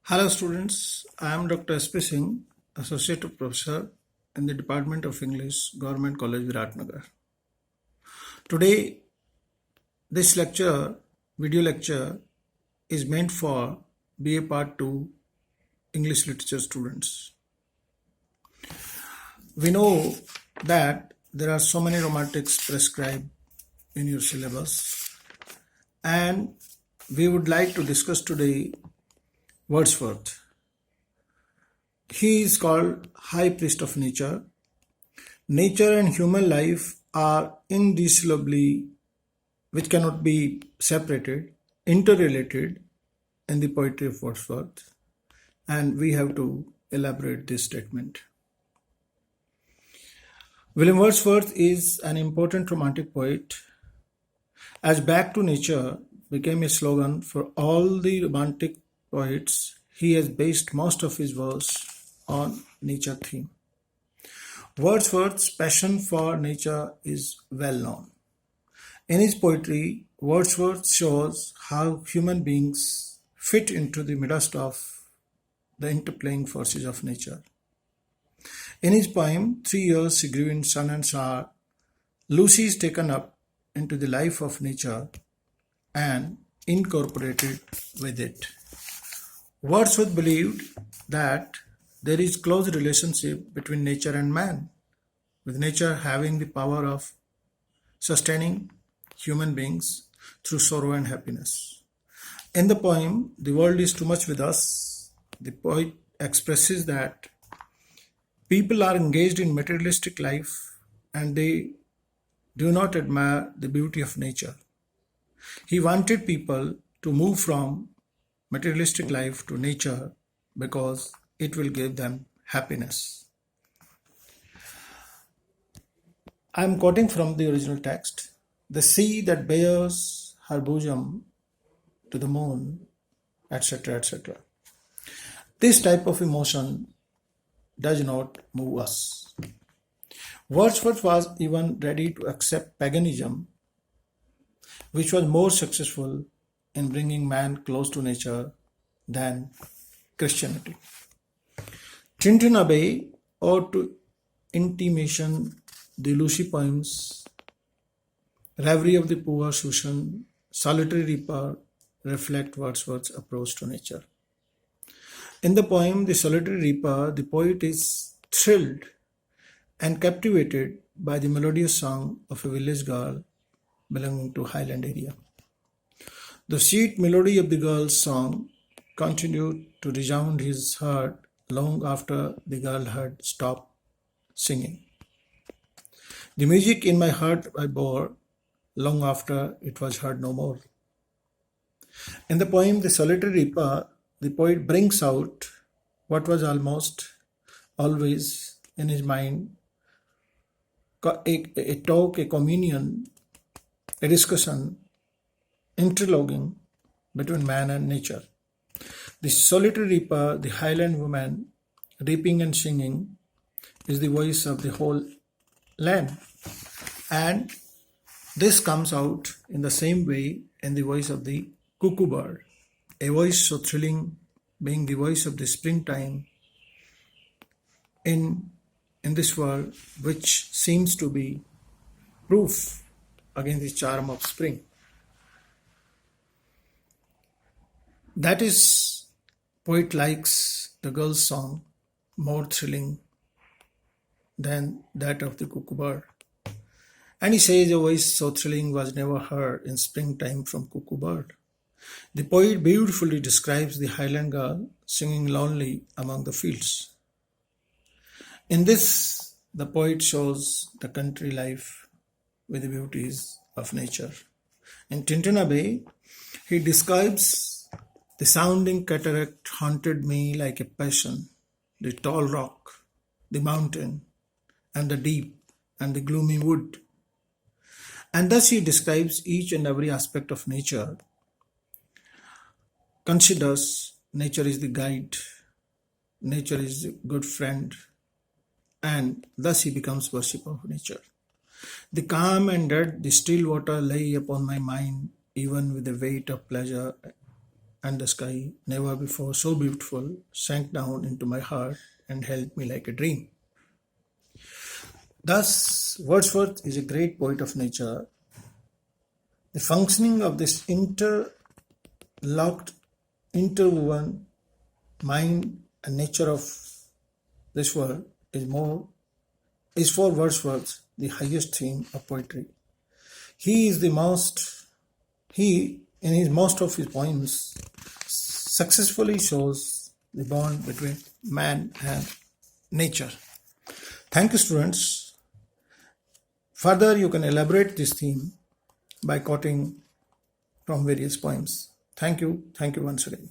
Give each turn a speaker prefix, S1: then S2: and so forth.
S1: Hello students, I am Dr. S.P. Singh, Associate Professor in the Department of English, Government College, Viratnagar. Today, this video lecture, is meant for BA Part 2 English Literature students. We know that there are so many romantics prescribed in your syllabus, and we would like to discuss today Wordsworth. He is called High Priest of Nature. Nature and human life are indissolubly, which cannot be separated, interrelated in the poetry of Wordsworth, and we have to elaborate this statement. William Wordsworth is an important romantic poet, as back to nature became a slogan for all the romantic poets. He has based most of his verse on nature theme. Wordsworth's passion for nature is well known. In his poetry, Wordsworth shows how human beings fit into the midst of the interplaying forces of nature. In his poem, 3 years she grew in sun and shower, Lucy is taken up into the life of nature and incorporated with it. Wordsworth believed that there is close relationship between nature and man, with nature having the power of sustaining human beings through sorrow and happiness. In the poem, The World is Too Much With Us, the poet expresses that people are engaged in materialistic life and they do not admire the beauty of nature. He wanted people to move from materialistic life to nature because it will give them happiness. I am quoting from the original text. The sea that bears her bosom to the moon, etc., etc. This type of emotion does not move us. Wordsworth was even ready to accept paganism, which was more successful in bringing man close to nature than Christianity. Tintin Abbey, Ode to Intimation, the Lucy poems, Reverie of the Poor Susan, Solitary Reaper reflect Wordsworth's approach to nature. In the poem The Solitary Reaper, the poet is thrilled and captivated by the melodious song of a village girl belonging to Highland area. The sweet melody of the girl's song continued to resound his heart long after the girl had stopped singing. The music in my heart I bore long after it was heard no more. In the poem The Solitary Reaper, the poet brings out what was almost always in his mind, a talk, a communion, a discussion, interloguing between man and nature. The solitary reaper, the Highland woman, reaping and singing, is the voice of the whole land. And this comes out in the same way in the voice of the cuckoo bird, a voice so thrilling, being the voice of the springtime in this world, which seems to be proof against the charm of spring. That is, poet likes the girl's song more thrilling than that of the cuckoo bird. And he says a voice so thrilling was never heard in springtime from cuckoo bird. The poet beautifully describes the Highland girl singing lonely among the fields. In this, the poet shows the country life with the beauties of nature. In Tintin Abbey, he describes the sounding cataract haunted me like a passion, the tall rock, the mountain, and the deep and the gloomy wood. And thus he describes each and every aspect of nature, considers nature is the guide, nature is the good friend, and thus he becomes worshipper of nature. The calm and dead, the still water lay upon my mind, even with the weight of pleasure and the sky, never before so beautiful, sank down into my heart and held me like a dream. Thus, Wordsworth is a great poet of nature. The functioning of this interlocked, interwoven mind and nature of this world is for Wordsworth the highest theme of poetry. He is the most he in his most of his poems successfully shows the bond between man and nature. Thank you, students. Further, you can elaborate this theme by quoting from various poems. Thank you once again.